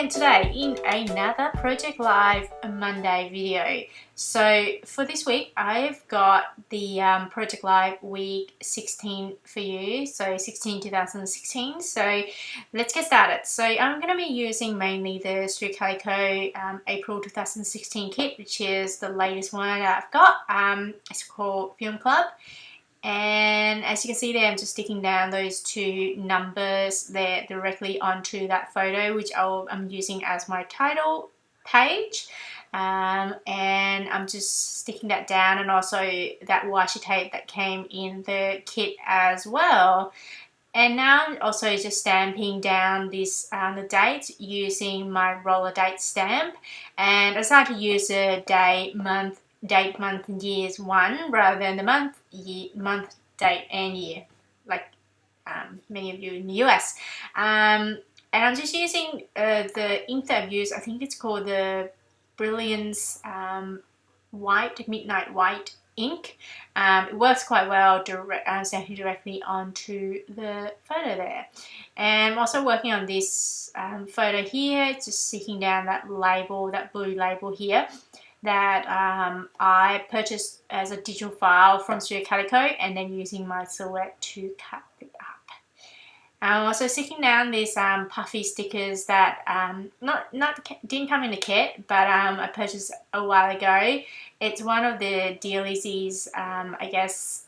again today in another Project Live Monday video. So for this week I've got the Project Live week 16 for you, so 2016. So let's get started. So I'm going to be using mainly the Studio Calico April 2016 kit, which is the latest one that I've got. It's called Film Club. And as you can see there, I'm just sticking down those two numbers there directly onto that photo, which I'm using as my title page. And I'm just sticking that down, and also that washi tape that came in the kit as well. And now I'm also just stamping down this the date using my roller date stamp, and I decided to use a date, month, and years one rather than the month, date, and year, like many of you in the US. And I'm just using the ink that I've used. I think it's called the Brilliance White, Midnight White ink. It works quite well stamping directly onto the photo there. And I'm also working on this photo here, just sticking down that label, that blue label here, that I purchased as a digital file from Studio Calico, and then using my Silhouette to cut it up. I'm also sticking down these puffy stickers that didn't come in the kit, but I purchased a while ago. It's one of the Dealey's I guess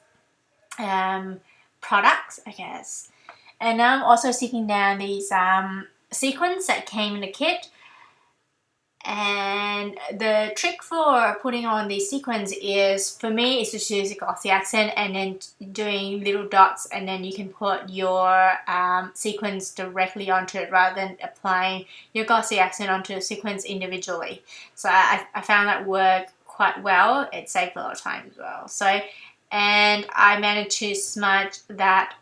products, I guess. And now I'm also sticking down these sequins that came in the kit. And the trick for putting on these sequins is, for me, is just use a glossy accent and then doing little dots, and then you can put your sequins directly onto it rather than applying your glossy accent onto the sequins individually. So I found that worked quite well. It saved a lot of time as well. So, and I managed to smudge that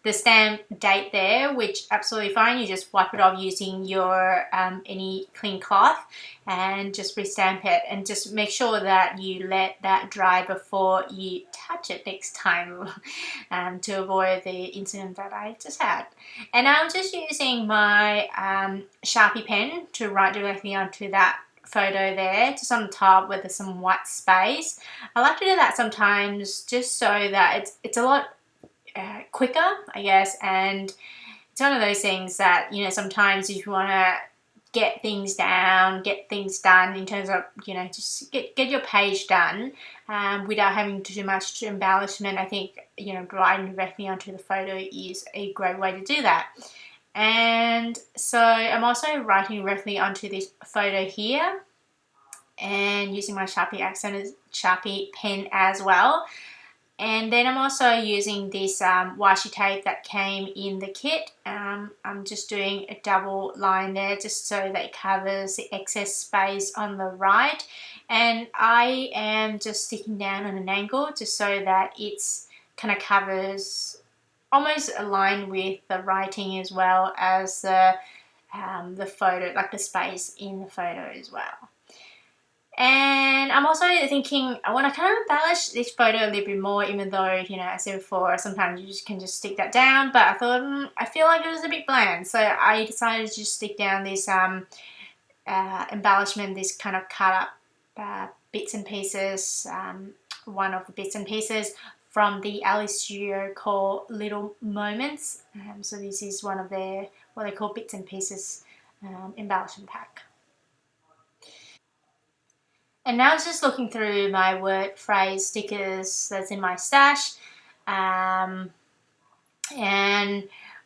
the stamp date there, which absolutely fine. You just wipe it off using your any clean cloth and just restamp it, and just make sure that you let that dry before you touch it next time to avoid the incident that I just had. And I'm just using my Sharpie pen to write directly onto that photo there, just on the top where there's some white space. I like to do that sometimes just so that it's a lot quicker, I guess, and it's one of those things that, you know, sometimes if you want to get things down, get things done in terms of, you know, just get your page done without having to do much embellishment, I think, you know, writing directly onto the photo is a great way to do that. And so I'm also writing directly onto this photo here and using my Sharpie pen as well. And then I'm also using this washi tape that came in the kit. I'm just doing a double line there just so that it covers the excess space on the right. And I am just sticking down on an angle just so that it's kind of covers, almost aligned with the writing as well as the photo, like the space in the photo as well. And I'm also thinking I want to kind of embellish this photo a little bit more, even though, you know, as I said before, sometimes you can just stick that down, but I thought I feel like it was a bit bland, so I decided to just stick down this embellishment, this kind of cut up bits and pieces, one of the bits and pieces from the Alice Studio called Little Moments. So this is one of their, what they call bits and pieces embellishment pack. And now I was just looking through my word phrase stickers that's in my stash, and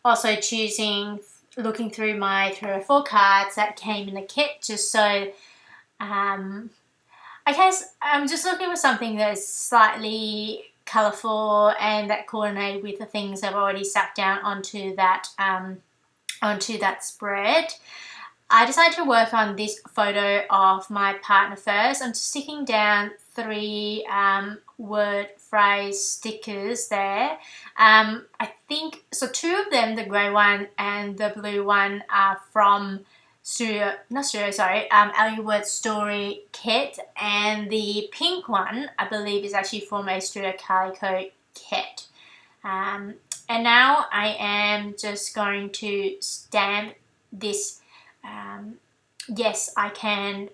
also looking through my 3 or 4 cards that came in the kit, just so I guess I'm just looking for something that's slightly colourful and that coordinate with the things I've already stuck down onto that spread. I decided to work on this photo of my partner first. I'm just sticking down 3 word phrase stickers there. I think so. 2 of them, the grey one and the blue one, are from Ellie Word Story kit, and the pink one I believe is actually from a Studio Calico kit. And now I am just going to stamp this yes, I can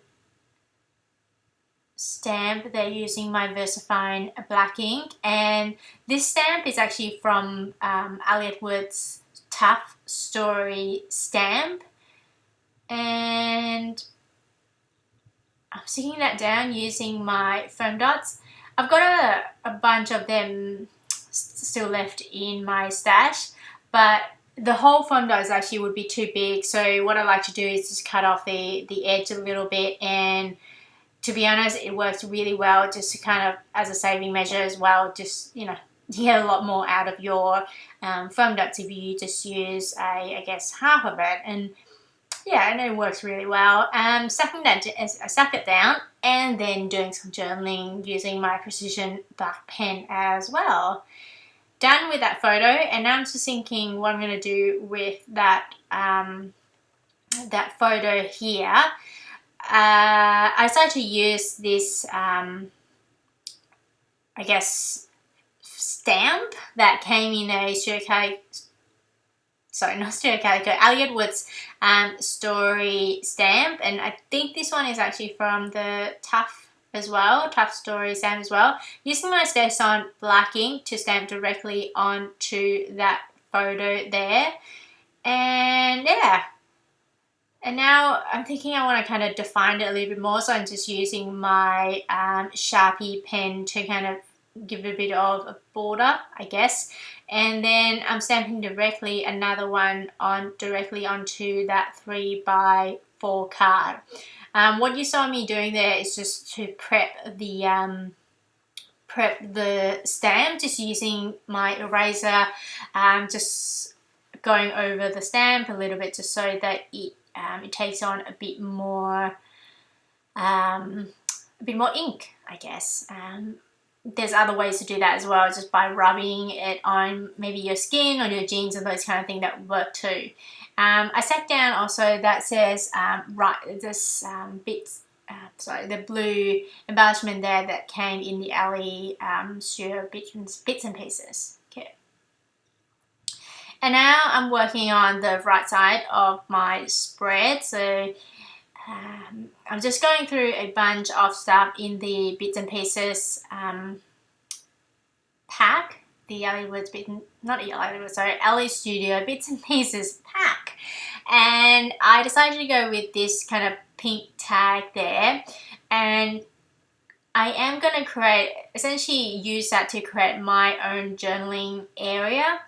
stamp. They're using my VersaFine black ink, and this stamp is actually from Elliott Wood's Tough Story stamp, and I'm sticking that down using my foam dots. I've got a bunch of them still left in my stash, but the whole foam dots actually would be too big, so what I like to do is just cut off the edge a little bit, and to be honest, it works really well just to kind of as a saving measure as well. Just, you know, you get a lot more out of your foam dots if you just use I guess half of it. And yeah, and it works really well. I stuck it down and then doing some journaling using my precision black pen as well. Done with that photo, and now I'm just thinking what I'm going to do with that that photo here. I decided to use this, I guess, stamp that came in a Elliott Wood's story stamp, and I think this one is actually from the Tough Story stamp as well. Using my Stay-On black ink to stamp directly onto that photo there, and yeah. And now I'm thinking I want to kind of define it a little bit more, so I'm just using my Sharpie pen to kind of give it a bit of a border, I guess. And then I'm stamping directly another one directly onto that 3x4 card. What you saw me doing there is just to prep the stamp, just using my eraser, just going over the stamp a little bit just so that it takes on a bit more ink, I guess. There's other ways to do that as well, just by rubbing it on maybe your skin or your jeans and those kind of things that work too. I sat down also that says the blue embellishment there that came in the alley Studio bits and pieces. Okay. And now I'm working on the right side of my spread, so I'm just going through a bunch of stuff in the bits and pieces pack, the LA Studio bits and pieces pack, and I decided to go with this kind of pink tag there, and I am going to essentially use that to create my own journaling area.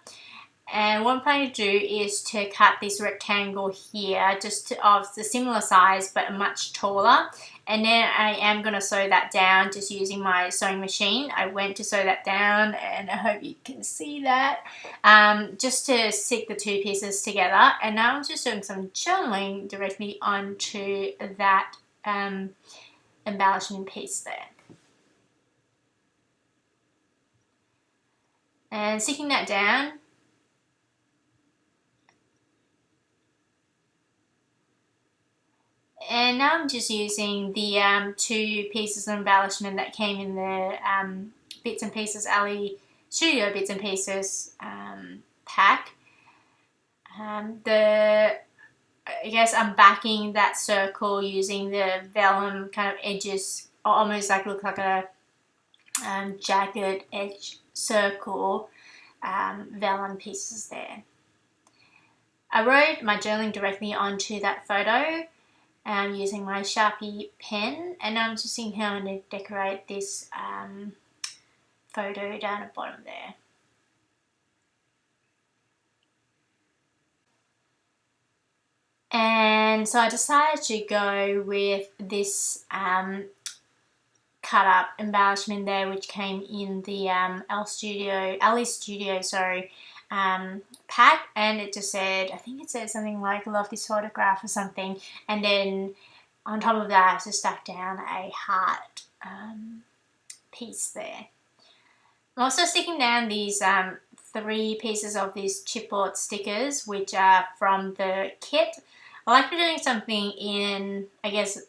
And what I'm planning to do is to cut this rectangle here, just of the similar size but much taller. And then I am going to sew that down just using my sewing machine. I went to sew that down, and I hope you can see that, just to stick the two pieces together. And now I'm just doing some journaling directly onto that embellishment piece there. And sticking that down. And now I'm just using the two pieces of embellishment that came in the Bits and Pieces Alley Studio Bits and Pieces pack. I guess I'm backing that circle using the vellum kind of edges, almost like look like a jagged edge circle vellum pieces there. I wrote my journaling directly onto that photo using my Sharpie pen, and now I'm just seeing how I'm going to decorate this photo down the bottom there. And so I decided to go with this cut up embellishment there, which came in the Alley Studio pack, and it just said, I think it said something like "love this photograph" or something, and then on top of that I just stuck down a heart piece there. I'm also sticking down these 3 pieces of these chipboard stickers, which are from the kit. I like doing something in, I guess,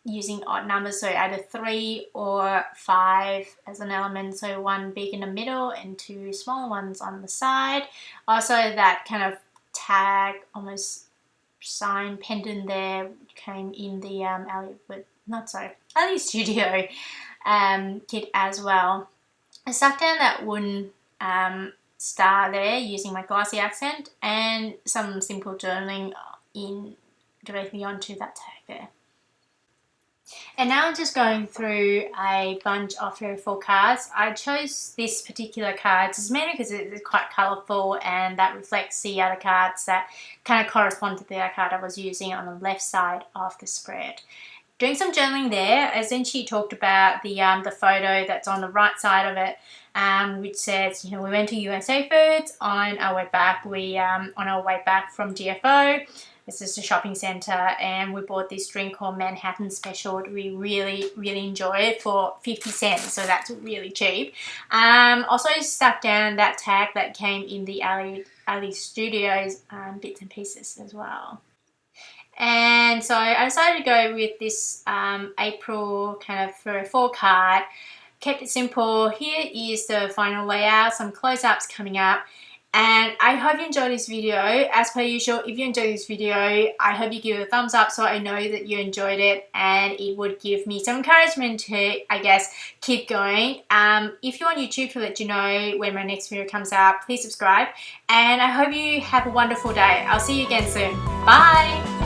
using odd numbers, so either 3 or 5 as an element, so 1 big in the middle and 2 smaller ones on the side. Also that kind of tag, almost sign pendant there came in the Ali Studio kit as well. I stuck down that wooden star there using my glossy accent and some simple journaling in directly onto that tag there. And now I'm just going through a bunch of Fairy 4 cards. I chose this particular card just mainly because it's quite colourful and that reflects the other cards that kind of correspond to the other card I was using on the left side of the spread. Doing some journaling there, as then she talked about the photo that's on the right side of it, which says, you know, we went to USA Foods on our way back. On our way back from GFO. This is a shopping centre, and we bought this drink called Manhattan Special. We really enjoy it for 50 cents, so that's really cheap. Also stuck down that tag that came in the Ali Studios bits and pieces as well. And so I decided to go with this April kind of Fairy 4 card. Kept it simple. Here is the final layout, some close-ups coming up. And I hope you enjoyed this video. As per usual, if you enjoyed this video, I hope you give it a thumbs up so I know that you enjoyed it, and it would give me some encouragement to, I guess, keep going. If you're on YouTube to let you know when my next video comes out, please subscribe. And I hope you have a wonderful day. I'll see you again soon. Bye!